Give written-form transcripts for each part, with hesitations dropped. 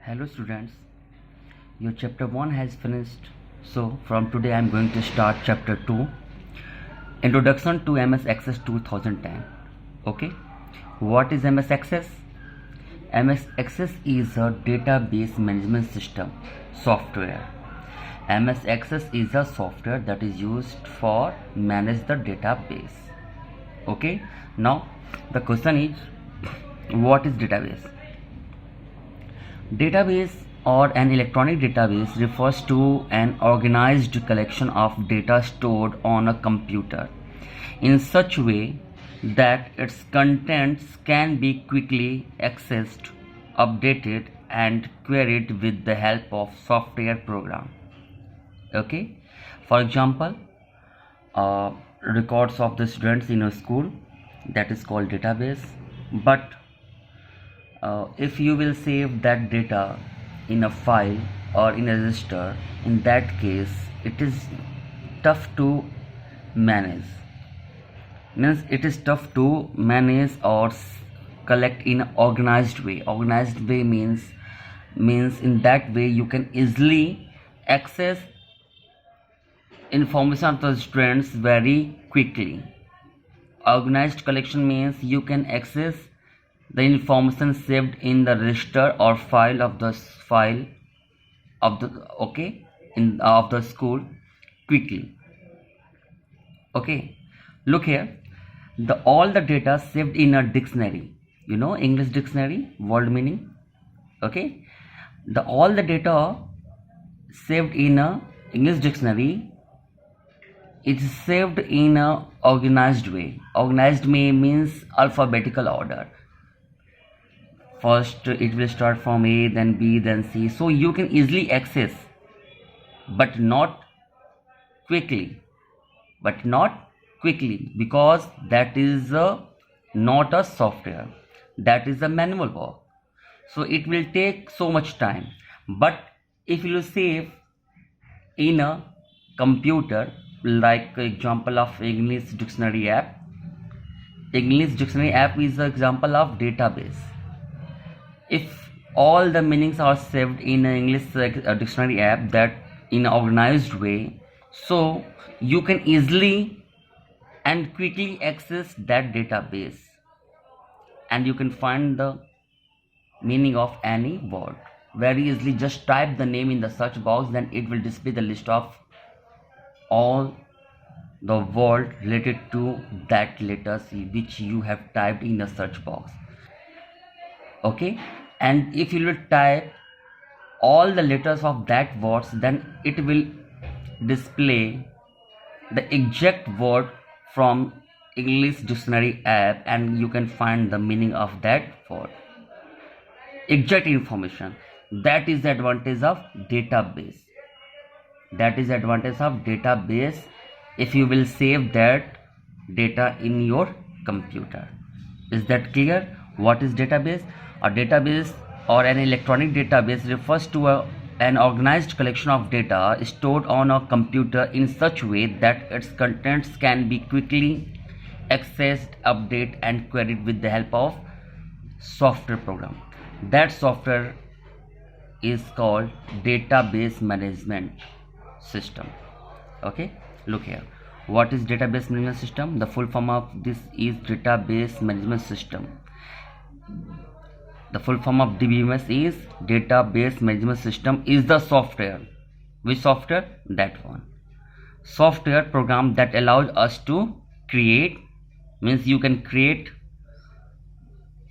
Hello students, your chapter 1 has finished. So from today I am going to start chapter 2, Introduction to MS Access 2010. Okay, what is MS Access? MS Access is a database management system software. MS Access is a software that is used for manage the database. Okay, now the question is, what is database? Database or an electronic database refers to an organized collection of data stored on a computer in such way that its contents can be quickly accessed, updated and queried with the help of software program. Okay, for example, records of the students in a school, that is called database. But if you will save that data in a file or in a register, in that case it is tough to manage. Means it is tough to manage or collect in an organized way. Organized way means in that way you can easily access information of the students very quickly. Organized collection means you can access the information saved in the register or file of the of the school quickly. Okay, look here, all the data saved in a dictionary, English dictionary, word meaning. Okay, all the data saved in a English dictionary, it is saved in a organized way. Organized way means alphabetical order. First it will start from A, then B, then C, so you can easily access, but not quickly, because that is not a software, that is a manual work, so it will take so much time. But if you save in a computer, like example of English dictionary app. English dictionary app is an example of database. If all the meanings are saved in an English dictionary app, that in an organized way, so you can easily and quickly access that database, and you can find the meaning of any word very easily. Just type the name in the search box, then it will display the list of all the word related to that letters which you have typed in the search box. Okay, and if you will type all the letters of that words, then it will display the exact word from English dictionary app, and you can find the meaning of that word, exact information. That is the advantage of database. If you will save that data in your computer. Is that clear? What is database? A database or an electronic database refers to an organized collection of data stored on a computer in such way that its contents can be quickly accessed, updated and queried with the help of software program. That software is called database management system. Okay, look here, what is database management system? The full form of this is database management system. The full form of DBMS is database management system is the software. Which software? That one. Software program that allows us to create, means you can create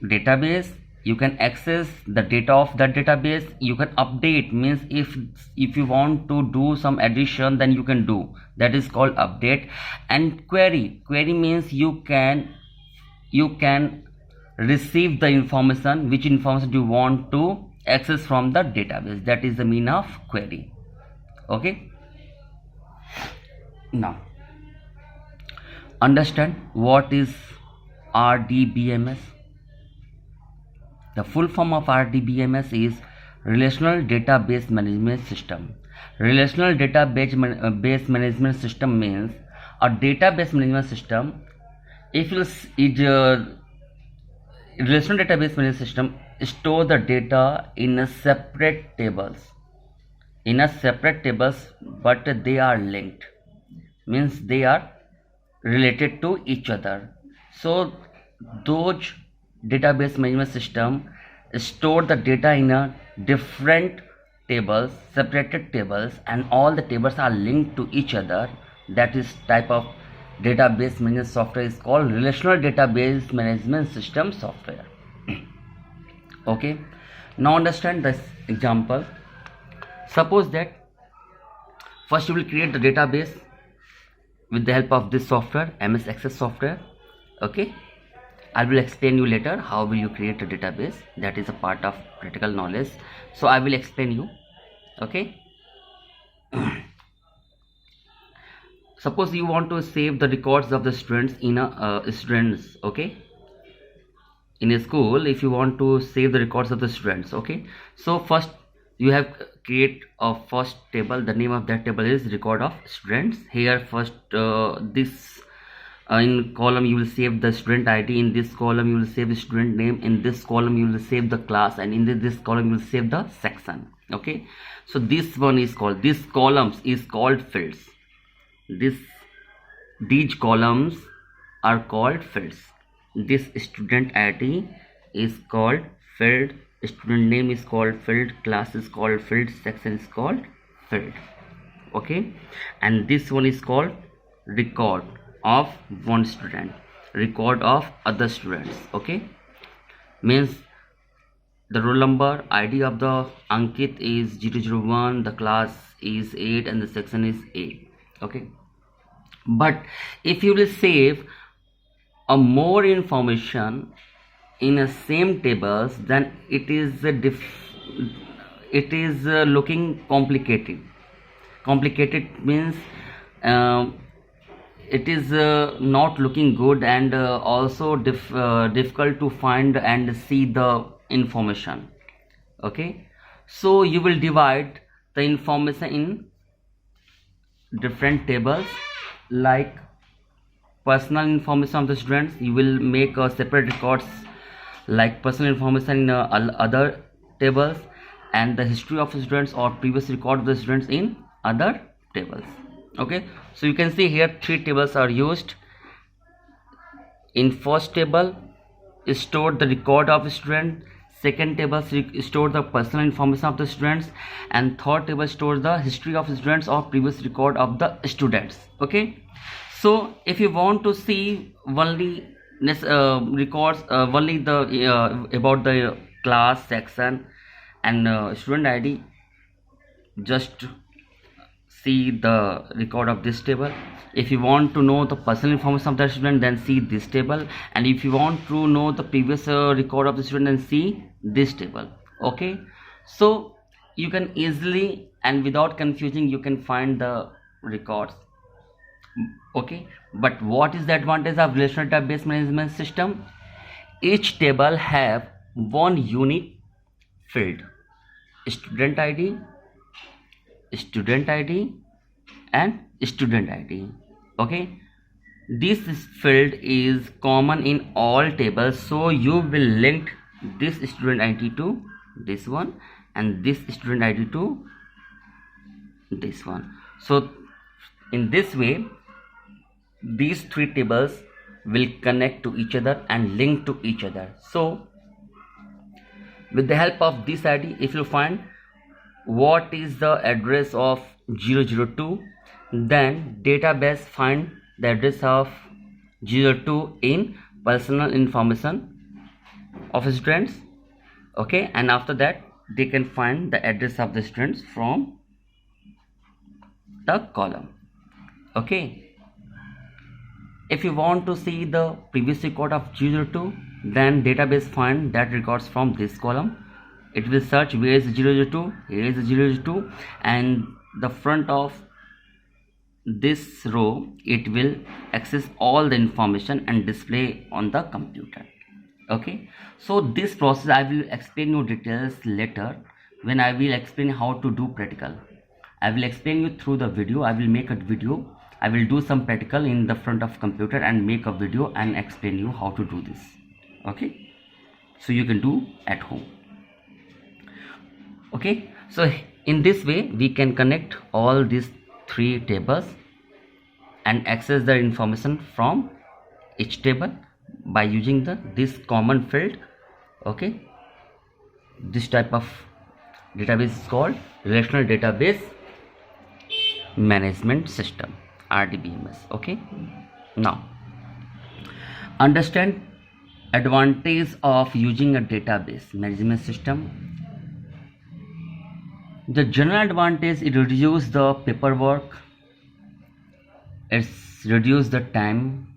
database, you can access the data of that database, you can update, means if you want to do some addition, then you can do, that is called update. And query means you can receive the information, which information you want to access from the database, that is the meaning of query. Okay, now understand what is RDBMS. The full form of RDBMS is Relational Database Management System. Relational Database Management System means a database management system. Relational Database Management System store the data in a separate tables, but they are linked, means they are related to each other. So those database management system store the data in a different tables, separated tables, and all the tables are linked to each other. That is type of database management software is called relational database management system software. Okay, now understand this example. Suppose that first you will create the database with the help of this software, MS Access software. Okay, I will explain you later how will you create a database. That is a part of critical knowledge, so I will explain you. Okay, suppose you want to save the records of the students in a students. Okay, in a school, if you want to save the records of the students. Okay, so first you have create a first table. The name of that table is record of students. Here first this in column you will save the student ID, in this column you will save the student name, in this column you will save the class, and in this column you will save the section. Okay, so this one is called, this columns is called fields. These columns are called fields. This student ID is called field, student name is called field, class is called field, section is called field. Okay, and this one is called record of one student, record of other students. Okay, means the roll number, ID of the Ankit is 001, the class is 8, and the section is 8. Okay, but if you will save a more information in a same tables, then it is looking complicated. Complicated means it is not looking good, and also difficult to find and see the information. Okay, so you will divide the information in different tables. Like personal information of the students, you will make a separate records like personal information in other tables, and the history of the students or previous record of the students in other tables. Okay, so you can see here 3 tables are used. In first table is stored the record of the student, second table store the personal information of the students, and third table stores the history of the students or previous record of the students. Okay, so if you want to see only records only the about the class, section, and student ID, just see the record of this table. If you want to know the personal information of the student, then see this table, and if you want to know the previous record of the student, then see this table. Okay, so you can easily and without confusing you can find the records. Okay, but what is the advantage of relational database management system? Each table have one unique field, student ID, and student ID. Okay, this field is common in all tables, so you will link this student ID to this one, and this student ID to this one. So in this way these 3 tables will connect to each other and link to each other. So with the help of this ID, if you find what is the address of 002, then database find the address of 02 in personal information of students. Okay, and after that they can find the address of the students from the column. Okay, if you want to see the previous record of 02, then database find that records from this column. It will search where is 002, here is 002, and the front of this row it will access all the information and display on the computer. Okay, so this process I will explain you details later when I will explain how to do practical. I will explain you through the video. I will make a video, I will do some practical in the front of computer and make a video and explain you how to do this. Okay, so you can do at home. Okay, so in this way we can connect all these three tables and access the information from each table by using this common field. Okay, this type of database is called relational database management system, RDBMS. Okay, now understand advantage of using a database management system. The general advantage, it reduces the paperwork, it's reduce the time.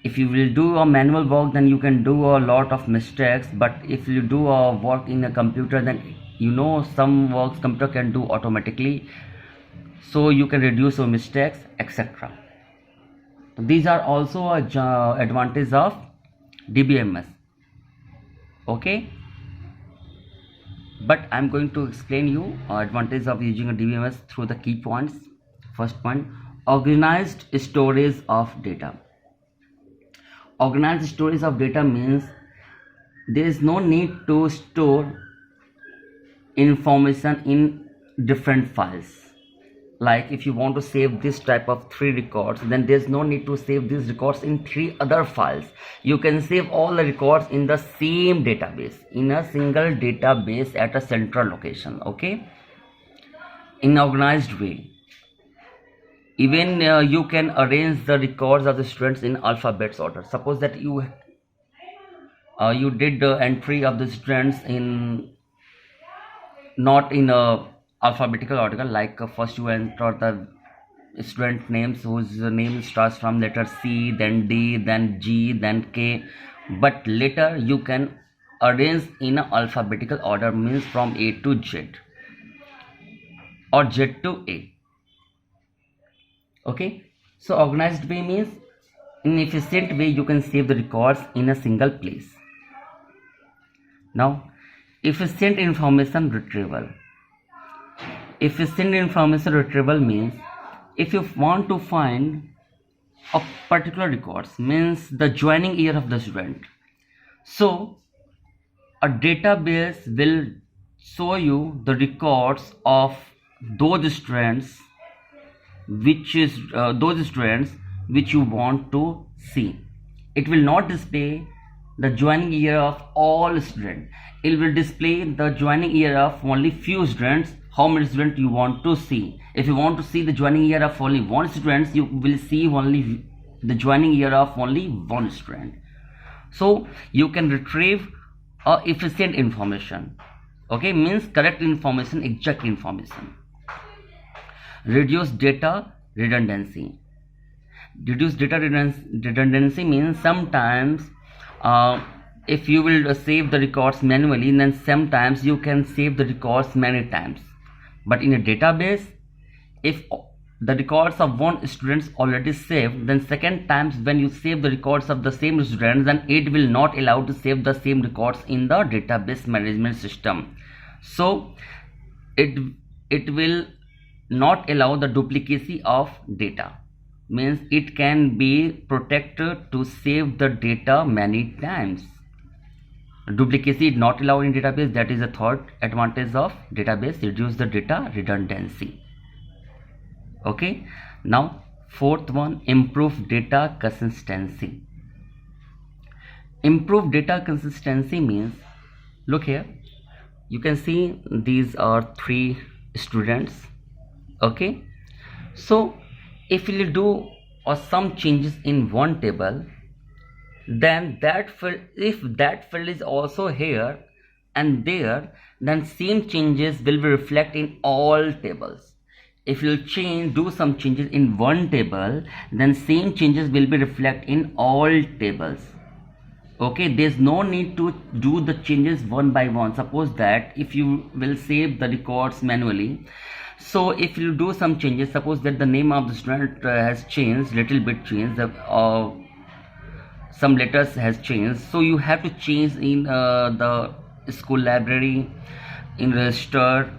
If you will do a manual work, then you can do a lot of mistakes, but if you do a work in a computer, then you know some works computer can do automatically, so you can reduce your mistakes, etc. These are also a advantage of DBMS. Okay, but I'm going to explain you advantage of using a DBMS through the key points. First point, organized storage of data. Organized storage of data means there is no need to store information in different files. Like if you want to save this type of 3 records, then there's no need to save these records in 3 other files. You can save all the records in the same database, in a single database at a central location. Okay, in organized way. Even you can arrange the records of the students in alphabets order. Suppose that you did the entry of the students in not in a alphabetical order, like first you enter the student names whose name starts from letter C, then D, then G, then K, but later you can arrange in a alphabetical order, means from A to Z or Z to A. Okay, so organized way means in efficient way you can save the records in a single place. Now, efficient information retrieval. Efficient information retrieval means if you want to find a particular records, means the joining year of the student, so a database will show you the records of those students which you want to see. It will not display the joining year of all students. It will display the joining year of only few students. How many students you want to see? If you want to see the joining year of only one student, you will see only the joining year of only one student. So you can retrieve efficient information. Okay, means correct information, exact information. Reduce data redundancy. Reduce data redundancy means sometimes if you will save the records manually, then sometimes you can save the records many times. But in a database, if the records of one student already saved, then second times when you save the records of the same student, then it will not allow to save the same records in the database management system. So it will not allow the duplicacy of data, means it can be protected to save the data many times. Duplicacy is not allowed in database. That is the third advantage of database, reduce the data redundancy. Okay, now fourth one, improve data consistency. Improve data consistency means, look here, you can see these are 3 students. Okay, so if you do some changes in one table, then that field, if that field is also here and there, then same changes will be reflected in all tables. If you do some changes in one table, then same changes will be reflected in all tables. Okay, there's no need to do the changes one by one. Suppose that if you will save the records manually, so if you do some changes, suppose that the name of the student has changed, little bit changed, some letters has changed, so you have to change in the school library, in register,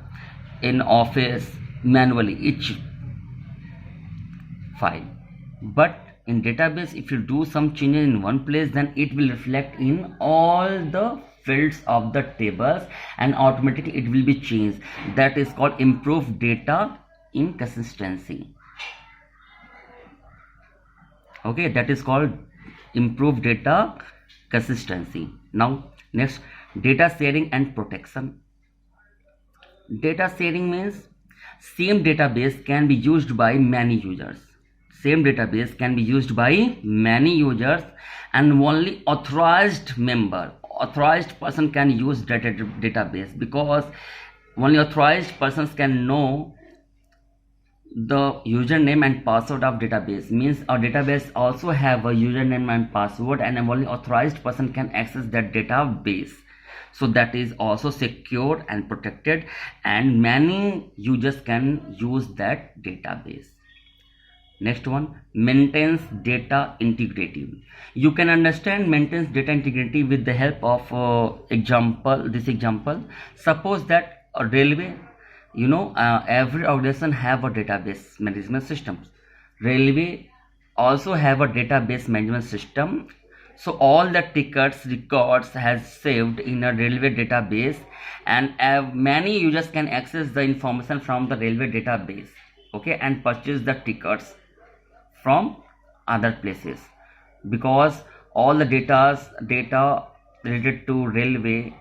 in office, manually each file. But in database, if you do some changes in one place, then it will reflect in all the fields of the tables, and automatically it will be changed. That is called improved data inconsistency. Okay, that is called improved data consistency. Now next, data sharing and protection. Data sharing means same database can be used by many users. Same database can be used by many users, and only authorized person can use that database, because only authorized persons can know the username and password of database. Means our database also have a username and password, and only authorized person can access that database. So that is also secure and protected, and many users can use that database. Next one, maintains data integrity. You can understand maintains data integrity with the help of example. Suppose that a railway, every organization have a database management system. Railway also have a database management system. So all the tickets records has saved in a railway database, and many users can access the information from the railway database, okay, and purchase the tickets from other places, because all the data related to railway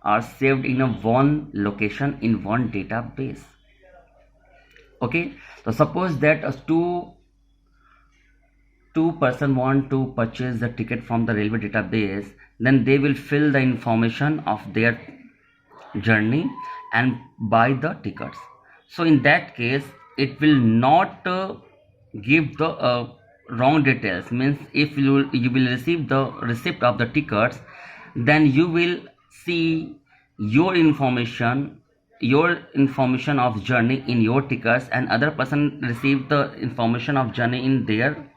are saved in a one location in one database. Okay, so suppose that two person want to purchase the ticket from the railway database, then they will fill the information of their journey and buy the tickets. So in that case, it will not give the wrong details. Means if you will receive the receipt of the tickets, then you will see your information of journey in your tickets, and other person receive the information of journey in their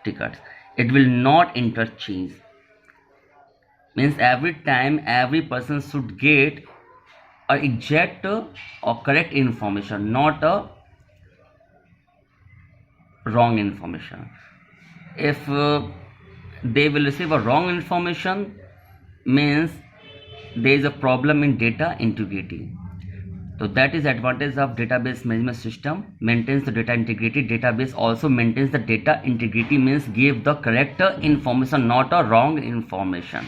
tickets. It will not interchange. Means every time every person should get a exact or correct information, not a wrong information. If they will receive a wrong information, means there is a problem in data integrity. So that is advantage of database management system. Maintains the data integrity. Database also maintains the data integrity, means give the correct information, not a wrong information.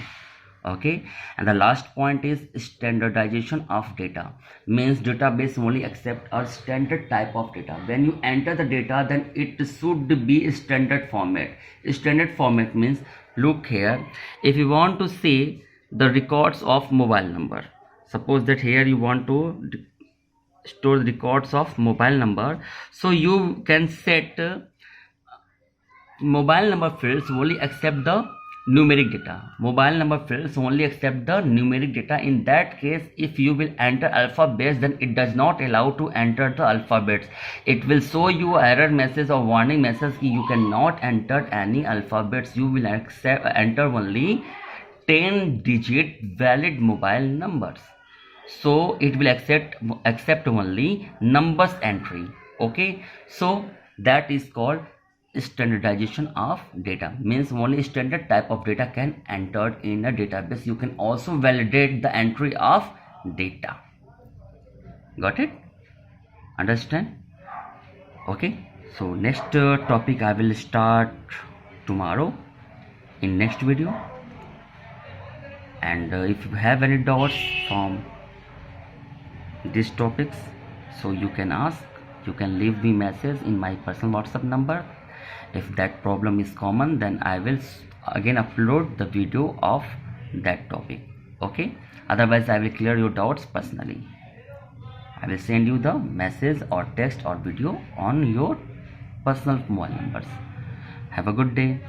Okay, and the last point is standardization of data. Means database only accept a standard type of data. When you enter the data, then it should be standard format. Standard format means, look here, if you want to see the records of mobile number, suppose that here you want to store the records of mobile number, so you can set mobile number fields only accept the numeric data. Mobile number fields only accept the numeric data. In that case, if you will enter alphabets, then it does not allow to enter the alphabets. It will show you error message or warning message कि you cannot enter any alphabets. You will enter only 10-digit valid mobile numbers. So it will accept only numbers entry. Okay, so that is called standardization of data. Means only standard type of data can enter in a database. You can also validate the entry of data. Got it? Understand? Okay, so next topic I will start tomorrow in next video. And if you have any doubts from these topics, so you can ask, you can leave me message in my personal WhatsApp number. If that problem is common, then I will again upload the video of that topic. Okay, otherwise I will clear your doubts personally. I will send you the message or text or video on your personal mobile numbers. Have a good day.